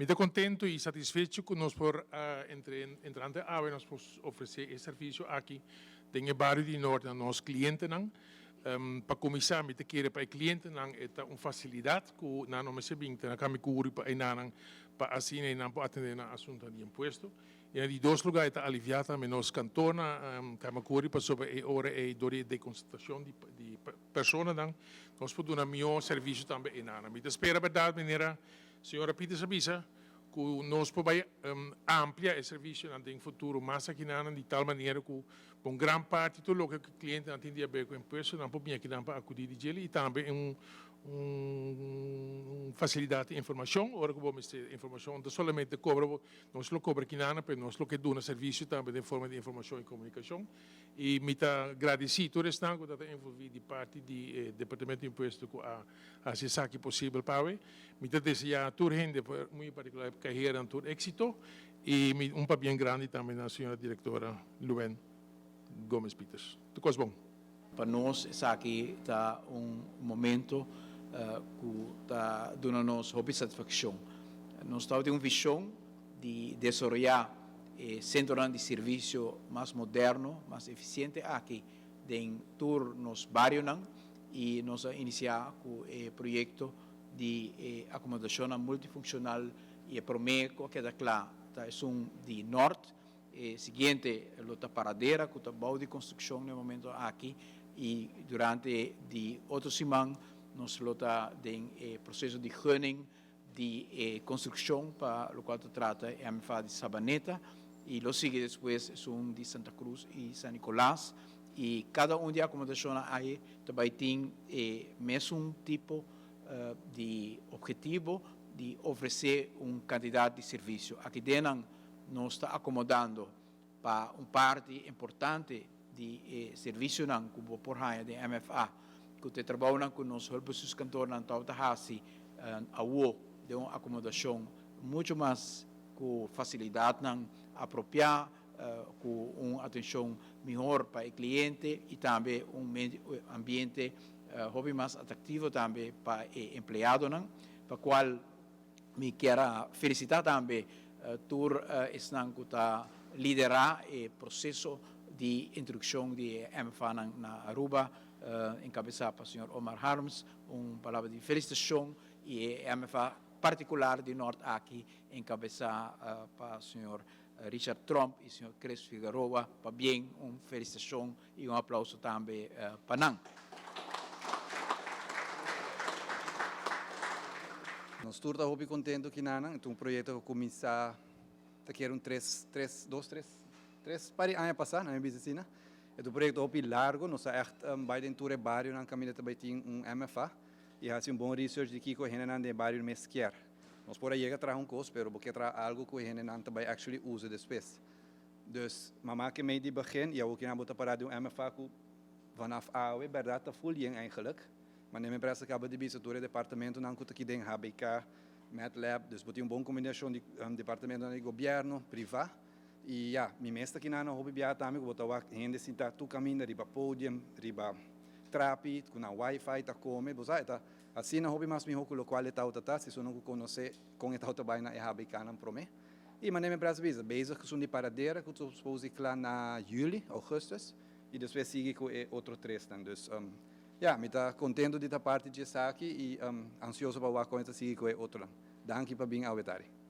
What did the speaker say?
Muito contento e satisfeito que nós por entrante ave nós podemos oferecer esse serviço aqui em bairro de norte a nossos clientes para começar me querer para cliente não é uma facilidade que não me se bem na cami curi para não para assim não para atender na assunto de imposto e de dois lugares está aliviado também nos cantona cami curi para sobre a hora e dori de constatação de pessoa não nós podemos dar melhor serviço também e não me espera verdade maneira senhora Peter Sabisa que nós podemos ampliar o serviço no futuro mais aqui de tal maneira que uma grande parte de tudo o que o cliente não tem a ver com o imposto não pode aqui para acudir de ele e também facilidade de informação ora que vamos ter informação não somente cobra nós lo cobra aqui mas nós lo que dá serviço também de forma de informação e comunicação e me está agradecido todo este tempo que está envolvido de parte do departamento de imposto que a se saque possível para me está desejar toda gente muito particular carreira todo éxito e bem grande também a senhora diretora Luven Gomes Peters. Tudo coisa bom. Para nós, aqui está momento que está dando-nos satisfação. Nós estamos tendo uma visão de desenvolver centro de serviço mais moderno, mais eficiente aqui em todos os bairros e nós iniciar com o projeto de acomodação multifuncional e prometo que está claro, é de norte. Seguinte, a paradeira que está de construção no momento aqui e durante de outra semana nós está em processo de gunning de construção para o qual trata a MFA de Sabaneta e lo sigue depois são de Santa Cruz e San Nicolás e cada de acomodação aí também tem mesmo tipo de objetivo de oferecer quantidade de serviço. Aqui dentro nós está acomodando para parte importante de serviço como por raia de MFA que te trabalha com nós os cantores na Tautahasi a de uma acomodação muito mais com facilidade apropriada com uma atenção melhor para o cliente e também ambiente hobby mais atrativo também para o empregado para qual me quero felicitar também por está liderar o processo de introdução de MFA na Aruba, encabeçado pelo Sr. Omar Harms, palavra de felicitação e MFA particular de Norte aqui, encabeçado pelo Sr. Richard Trump e Sr. Chris Figueroa, para bem, felicitação e aplauso também para nós. Nós estamos muito contentes que um projeto que começou três anos passados na minha oficina. É um projeto muito largo, nós estamos vai dentro do bairro, na caminhada também tem MFA e há bom research de que a gente não bairro mais quer. Nós podemos chegar a trazer coisa, mas porque traz algo que a gente não também actually usa depois. Dus, mama que me de begin, ja ook in aanbod para de MFA que vanaf AOE verdade está full eigenlijk. Maar neem me que acaba de bisar todo o departamento não que aqui dentro HBK, MATLAB, dus botem boa combinação de departamento de governo, privado. E ja, minha mesta aqui na hobby biata também, que botar gente sentar tu caminho riba podium, riba trapi, com a Wi-Fi tá come, você tá assim na hobby mais melhor que o qual está outra se você não conhece com esta outra baina é HBK não prome. E mas nem me parece bezig que são de paradeira que tu supose que lá na julho, augustus e depois sigue com outro três então, dus ja, me está contente de estar parte de aqui e ansioso para o que seguir com outro. Danke para bem ao vetari.